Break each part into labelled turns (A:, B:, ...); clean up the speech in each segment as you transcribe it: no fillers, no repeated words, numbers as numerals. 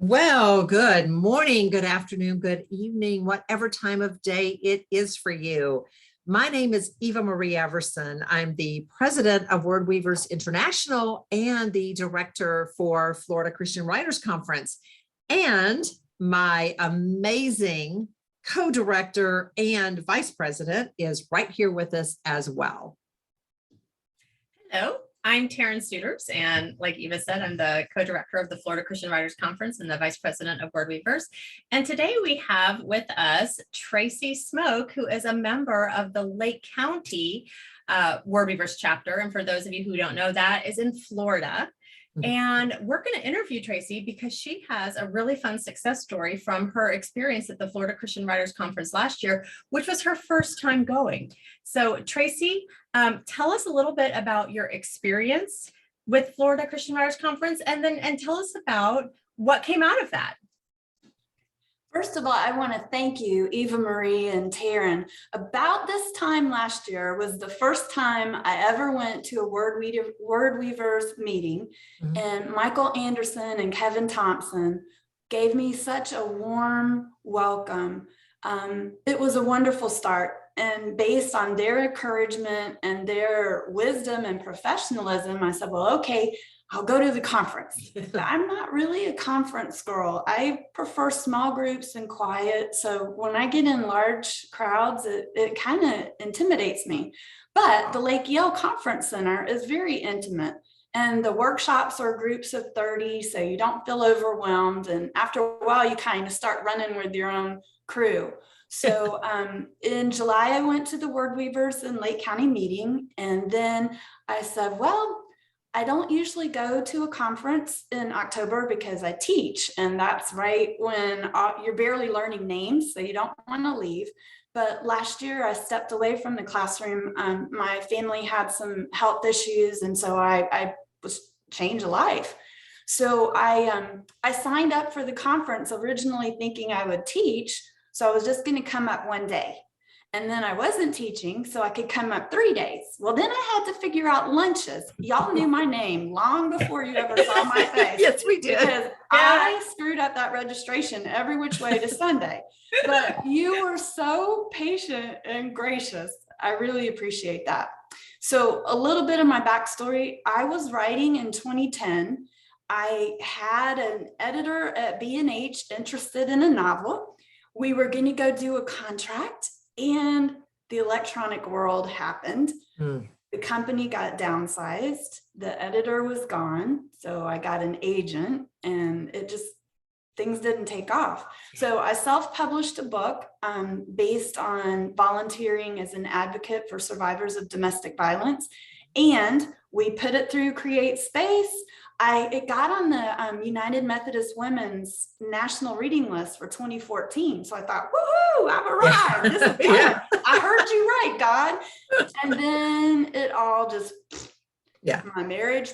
A: Well, good morning, good afternoon, good evening, whatever time of day it is for you. My name is Eva Marie Everson. I'm the president of Word Weavers International and the director for Florida Christian Writers Conference. And my amazing co-director and vice president is right here with us as well.
B: Hello, I'm Taryn, Souders, and like Eva said, I'm the co-director of the Florida Christian Writers Conference and the vice president of Word Weavers. And today we have with us Tracy Smoak, who is a member of the Lake County Word Weavers chapter. And for those of you who don't know, that is in Florida. And we're going to interview Tracy because she has a really fun success story from her experience at the Florida Christian Writers Conference last year, which was her first time going. So Tracy, tell us a little bit about your experience with Florida Christian Writers Conference, and tell us about what came out of that.
C: First of all, I want to thank you, Eva Marie and Taryn. About this time last year was the first time I ever went to a Word Weavers meeting, and Michael Anderson and Kevin Thompson gave me such a warm welcome. It was a wonderful start, and based on their encouragement and their wisdom and professionalism, I said, well, okay, I'll go to the conference. I'm not really a conference girl. I prefer small groups and quiet. So when I get in large crowds, it kind of intimidates me. But the Lake Yale Conference Center is very intimate. And the workshops are groups of 30, so you don't feel overwhelmed. And after a while, you kind of start running with your own crew. So in July, I went to the Word Weavers in Lake County meeting. And then I said, well, I don't usually go to a conference in October because I teach, and that's right when you're barely learning names, so you don't want to leave. But last year I stepped away from the classroom. My family had some health issues, and so I was changed life. So I signed up for the conference originally thinking I would teach, so I was just going to come up one day. And then I wasn't teaching, so I could come up 3 days. Well, then I had to figure out lunches. Y'all knew my name long before you ever saw my face.
A: Yes, we did.
C: Because I screwed up that registration every which way to Sunday. But you were so patient and gracious. I really appreciate that. So a little bit of my backstory. I was writing in 2010. I had an editor at B&H interested in a novel. We were going to go do a contract. And the electronic world happened. The company got downsized. The editor was gone. So I got an agent, and things didn't take off. So I self-published a book based on volunteering as an advocate for survivors of domestic violence. And we put it through Create Space. It got on the United Methodist Women's National Reading List for 2014. So I thought, woohoo, I've arrived. This is good. Yeah. I heard you right, God. And then it all just, my marriage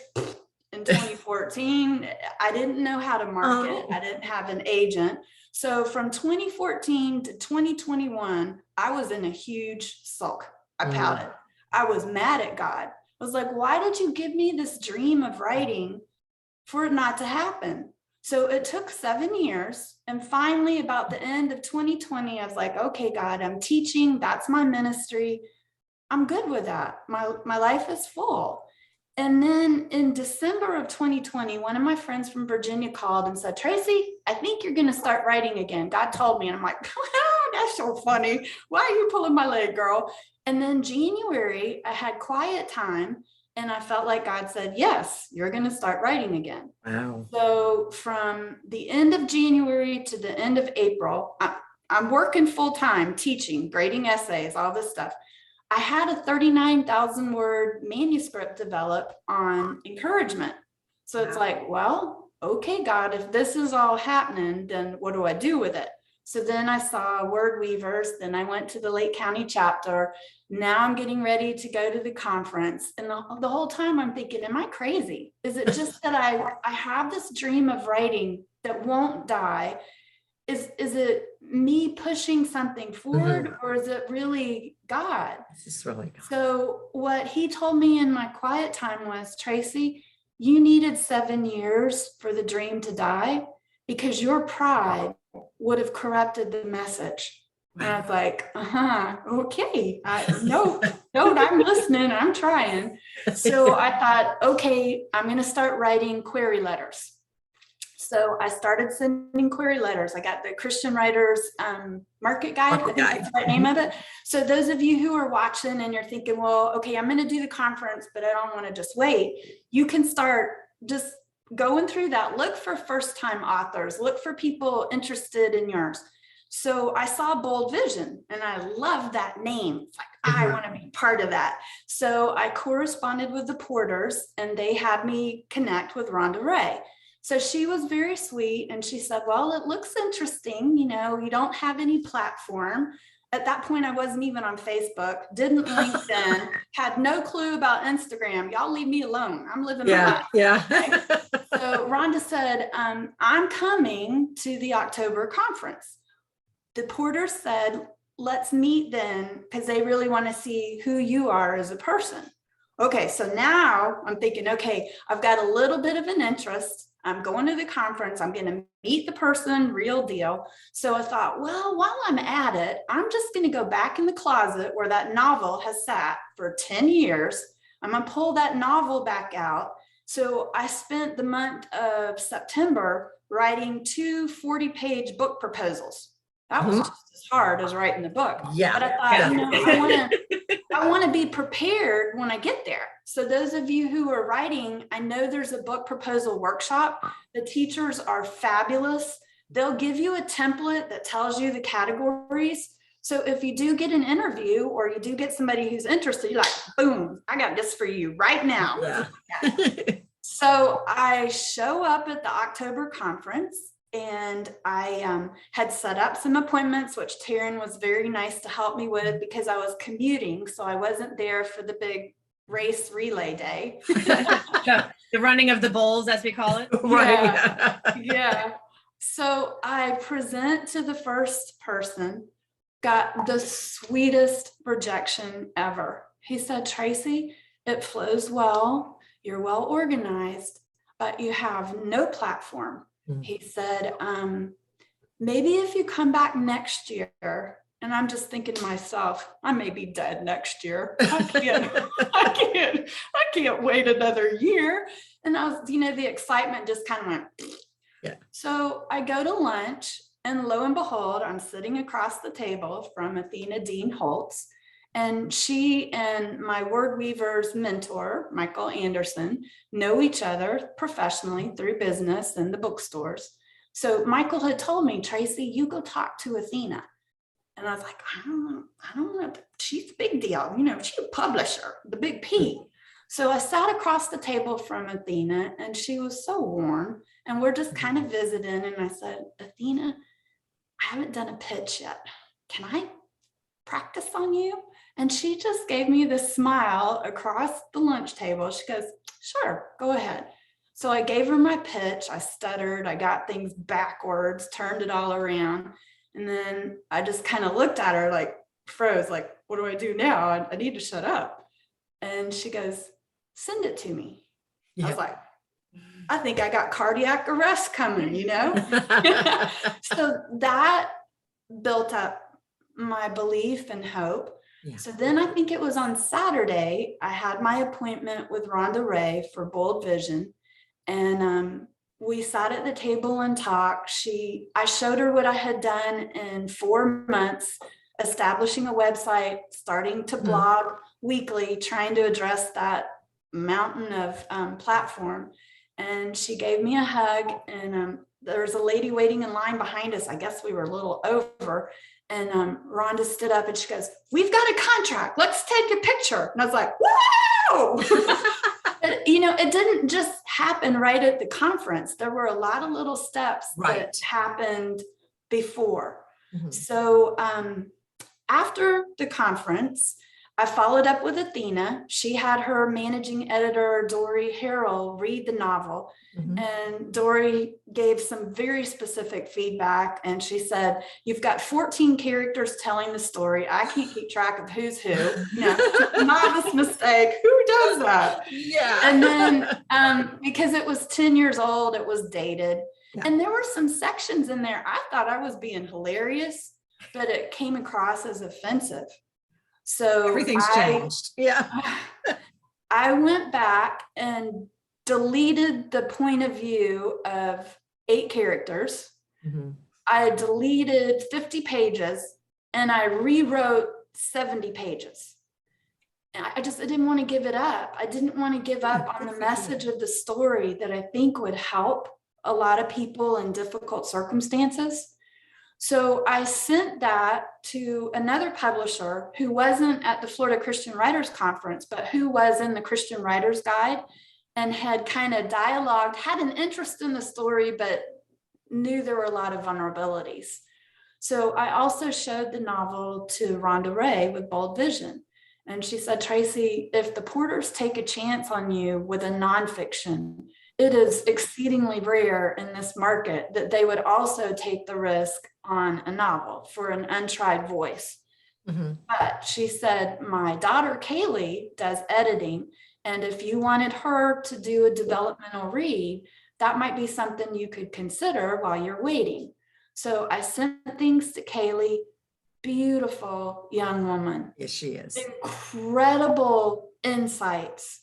C: in 2014, I didn't know how to market. I didn't have an agent. So from 2014 to 2021, I was in a huge sulk. I pouted. I was mad at God. I was like, why did you give me this dream of writing for it not to happen? So it took 7 years. And finally, about the end of 2020, I was like, okay, God, I'm teaching. That's my ministry. I'm good with that. My life is full. And then in December of 2020, one of my friends from Virginia called and said, Tracy, I think you're going to start writing again. God told me. And I'm like, oh, that's so funny. Why are you pulling my leg, girl? And then January, I had quiet time. And I felt like God said, yes, you're going to start writing again. Wow. So from the end of January to the end of April, I'm working full time, teaching, grading essays, all this stuff. I had a 39,000 word manuscript develop on encouragement. So it's like, well, okay, God, if this is all happening, then what do I do with it? So then I saw Word Weavers, then I went to the Lake County chapter. Now I'm getting ready to go to the conference. And the whole time I'm thinking, am I crazy? Is it just that I have this dream of writing that won't die? Is it me pushing something forward, or is it really God?
A: This is really God.
C: So what he told me in my quiet time was, Tracy, you needed 7 years for the dream to die. because your pride would have corrupted the message. And I was like, okay, no, I'm listening, I'm trying. So I thought, okay, I'm going to start writing query letters. So I started sending query letters. I got the Christian Writers Market Guide. I think that's the right name of it. So those of you who are watching and you're thinking, well, okay, I'm going to do the conference, but I don't want to just wait. You can start just going through that. Look for first-time authors. Look for people interested in yours. So I saw Bold Vision and I love that name. It's like, I want to be part of that. So I corresponded with the Porters and they had me connect with Rhonda Ray. So she was very sweet and she said, well, it looks interesting. You know, you don't have any platform. At that point, I wasn't even on Facebook, didn't LinkedIn, had no clue about Instagram. Y'all leave me alone. I'm living my life.
A: Yeah.
C: So Rhonda said, I'm coming to the October conference. The Porter said, let's meet then because they really want to see who you are as a person. Okay, so now I'm thinking, okay, I've got a little bit of an interest. I'm going to the conference. I'm going to meet the person, real deal. So I thought, well, while I'm at it, I'm just going to go back in the closet where that novel has sat for 10 years. I'm going to pull that novel back out. So I spent the month of September writing 2 40-page book proposals. That was just as hard as writing the book.
A: Yeah.
C: But I thought, you know, I want to be prepared when I get there. So those of you who are writing, I know there's a book proposal workshop. The teachers are fabulous. They'll give you a template that tells you the categories. So if you do get an interview or you do get somebody who's interested, you're like, boom, I got this for you right now.
A: Yeah.
C: So I show up at the October conference and I had set up some appointments, which Taryn was very nice to help me with because I was commuting. So I wasn't there for the big race relay day.
B: The running of the bulls, as we call it.
A: Right.
C: Yeah. So I present to the first person, got the sweetest rejection ever. He said, Tracy, it flows well. You're well organized, but you have no platform. He said, maybe if you come back next year, and I'm just thinking to myself, I may be dead next year. I can't wait another year. And I was, you know, the excitement just kind of went.
A: Yeah.
C: So I go to lunch and lo and behold, I'm sitting across the table from Athena Dean Holtz. And she and my Word Weavers mentor, Michael Anderson, know each other professionally through business and the bookstores. So Michael had told me, Tracy, you go talk to Athena. And I was like, I don't know. She's a big deal. You know, she's a publisher, the big P. So I sat across the table from Athena and she was so warm. And we're just kind of visiting. And I said, Athena, I haven't done a pitch yet. Can I practice on you? And she just gave me this smile across the lunch table. She goes, sure, go ahead. So I gave her my pitch. I stuttered. I got things backwards, turned it all around. And then I just kind of looked at her like froze, like, what do I do now? I need to shut up. And she goes, send it to me. Yeah. I was like, I think I got cardiac arrest coming, you know? So that built up my belief and hope. Yeah. So then I think it was on Saturday, I had my appointment with Rhonda Ray for Bold Vision. And we sat at the table and talked. I showed her what I had done in 4 months, establishing a website, starting to blog weekly, trying to address that mountain of platform. And she gave me a hug and there was a lady waiting in line behind us. I guess we were a little over. And Rhonda stood up and she goes, we've got a contract. Let's take a picture. And I was like, whoa! You know, it didn't just happen right at the conference. There were a lot of little steps that happened before. Mm-hmm. So after the conference, I followed up with Athena. She had her managing editor, Dory Harrell, read the novel. Mm-hmm. And Dory gave some very specific feedback. And she said, you've got 14 characters telling the story. I can't keep track of who's who. You know, novice mistake. Who does that?
A: Yeah.
C: And then because it was 10 years old, it was dated. And there were some sections in there I thought I was being hilarious, but it came across as offensive. So
A: Everything's changed. Yeah.
C: I went back and deleted the point of view of 8 characters.
A: Mm-hmm.
C: I deleted 50 pages and I rewrote 70 pages. And I didn't want to give it up. I didn't want to give up on the message of the story that I think would help a lot of people in difficult circumstances. So I sent that to another publisher who wasn't at the Florida Christian Writers Conference, but who was in the Christian Writers Guide and had kind of dialogued, had an interest in the story, but knew there were a lot of vulnerabilities. So I also showed the novel to Rhonda Ray with Bold Vision. And she said, Tracy, if the Porters take a chance on you with a nonfiction, it is exceedingly rare in this market that they would also take the risk on a novel for an untried voice. Mm-hmm. But she said, my daughter Kaylee does editing. And if you wanted her to do a developmental read, that might be something you could consider while you're waiting. So I sent things to Kaylee, beautiful young woman.
A: Yes, she is.
C: Incredible insights.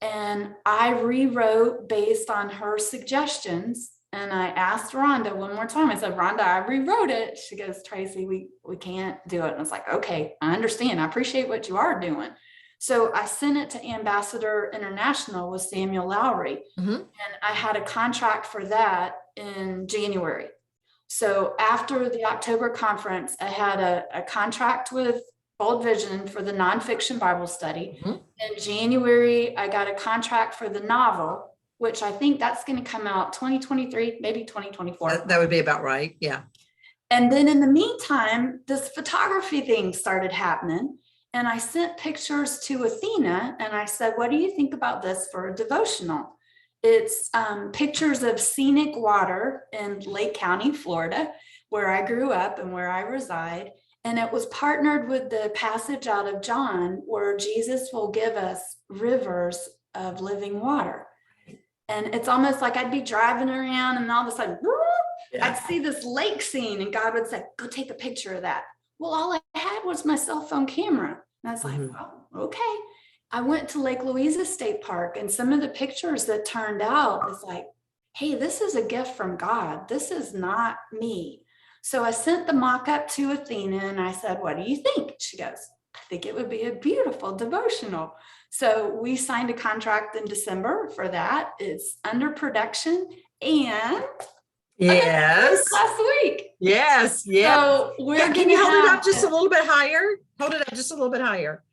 C: And I rewrote based on her suggestions. And I asked Rhonda one more time. I said, Rhonda, I rewrote it. She goes, Tracy, we can't do it. And I was like, okay, I understand. I appreciate what you are doing. So I sent it to Ambassador International with Samuel Lowry. Mm-hmm. And I had a contract for that in January. So after the October conference, I had a contract with Bold Vision for the nonfiction Bible study. Mm-hmm. In January, I got a contract for the novel, which I think that's going to come out 2023, maybe 2024.
A: That would be about right. Yeah.
C: And then in the meantime, this photography thing started happening. And I sent pictures to Athena and I said, what do you think about this for a devotional? It's pictures of scenic water in Lake County, Florida, where I grew up and where I reside. And it was partnered with the passage out of John where Jesus will give us rivers of living water. And it's almost like I'd be driving around and all of a sudden, I'd see this lake scene and God would say, go take a picture of that. Well, all I had was my cell phone camera. And I was like, well, okay. I went to Lake Louisa State Park and some of the pictures that turned out was like, hey, this is a gift from God. This is not me. So I sent the mock-up to Athena and I said, what do you think? She goes, I think it would be a beautiful devotional. So we signed a contract in December for that. It's under production and
A: yes,
C: last week.
A: Yes. Yeah.
C: So we're
A: can you hold it up just a little bit higher? Hold it up just a little bit higher.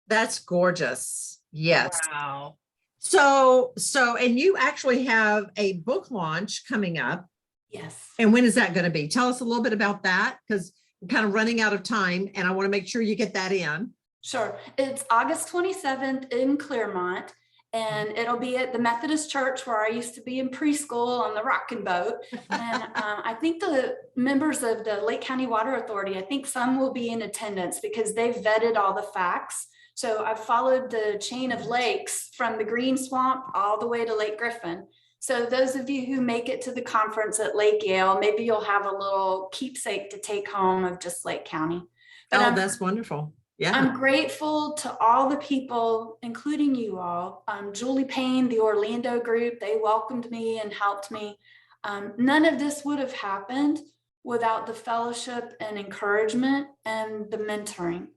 A: That's gorgeous. Yes.
B: Wow.
A: So, and you actually have a book launch coming up.
C: Yes.
A: And when is that going to be? Tell us a little bit about that because we're kind of running out of time and I want to make sure you get that in.
C: Sure. It's August 27th in Claremont. And it'll be at the Methodist Church where I used to be in preschool on the rocking boat. And I think the members of the Lake County Water Authority, I think some will be in attendance because they've vetted all the facts. So I've followed the chain of lakes from the Green Swamp all the way to Lake Griffin. So those of you who make it to the conference at Lake Yale, maybe you'll have a little keepsake to take home of just Lake County. But
A: that's wonderful. Yeah.
C: I'm grateful to all the people, including you all. Julie Payne, the Orlando group, they welcomed me and helped me. None of this would have happened without the fellowship and encouragement and the mentoring.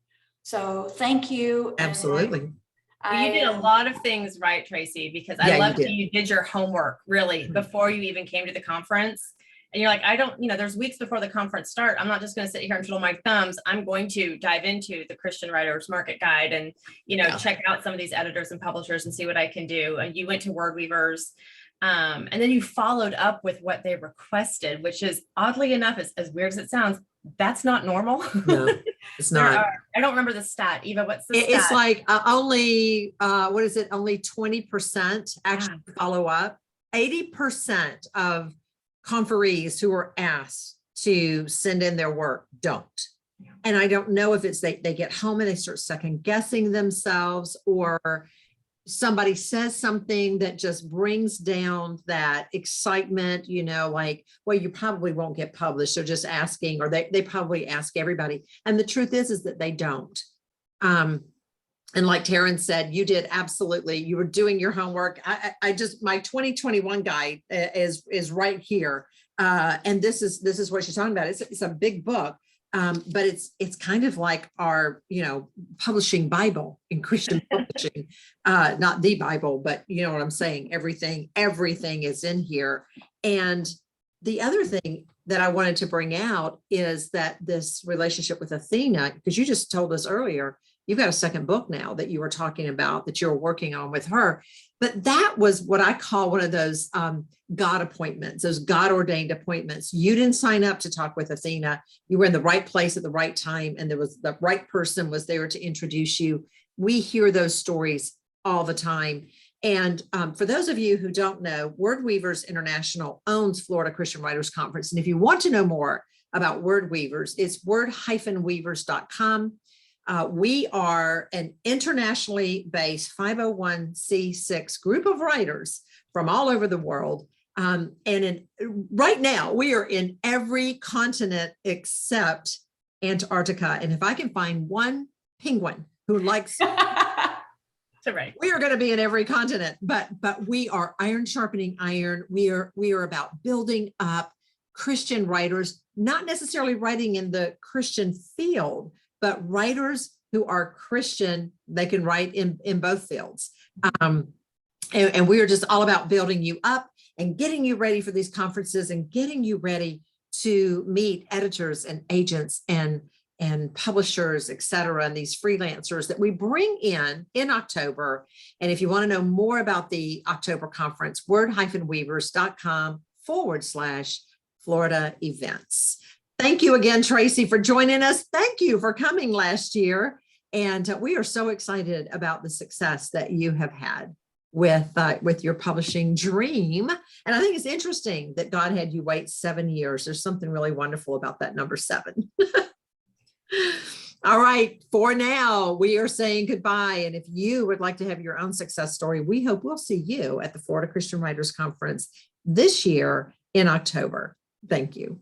C: So thank you.
A: Absolutely.
B: Well, you did a lot of things right, Tracy, because I loved that you did your homework really before you even came to the conference. And you're like, I don't, there's weeks before the conference start. I'm not just going to sit here and twiddle my thumbs. I'm going to dive into the Christian Writers Market Guide and, check out some of these editors and publishers and see what I can do. And you went to Word Weavers. And then you followed up with what they requested, which is oddly enough, as weird as it sounds, that's not normal.
A: No, it's not.
B: I don't remember the stat. Eva, what's the stat?
A: It's like only, what is it? Only 20% actually follow up. 80% of conferees who are asked to send in their work don't. And I don't know if it's they get home and they start second guessing themselves or somebody says something that just brings down that excitement, like, well, you probably won't get published. So just asking, or they probably ask everybody. And the truth is that they don't. And like Taryn said, you did absolutely, you were doing your homework. I just, my 2021 guide is right here. And this is what she's talking about. It's a big book. But it's kind of like our, publishing Bible in Christian publishing, not the Bible, but you know what I'm saying? Everything is in here. And the other thing that I wanted to bring out is that this relationship with Athena, because you just told us earlier, you've got a second book now that you were talking about that you're working on with her. But that was what I call one of those God appointments, those God ordained appointments. You didn't sign up to talk with Athena. You were in the right place at the right time, and there was the right person was there to introduce you. We hear those stories all the time. And for those of you who don't know, Word Weavers International owns Florida Christian Writers Conference. And if you want to know more about Word Weavers, it's word-weavers.com. We are an internationally based 501c6 group of writers from all over the world. Right now, we are in every continent except Antarctica. And if I can find one penguin who likes,
B: So right.
A: we are going to be in every continent, but we are iron sharpening iron. We are about building up Christian writers, not necessarily writing in the Christian field, but writers who are Christian. They can write in both fields. And we are just all about building you up and getting you ready for these conferences and getting you ready to meet editors and agents and publishers, et cetera, and these freelancers that we bring in October. And if you want to know more about the October conference, word-weavers.com/Florida events. Thank you again, Tracy, for joining us. Thank you for coming last year. And we are so excited about the success that you have had with your publishing dream. And I think it's interesting that God had you wait 7 years. There's something really wonderful about that number 7. All right, for now, we are saying goodbye. And if you would like to have your own success story, we hope we'll see you at the Florida Christian Writers Conference this year in October. Thank you.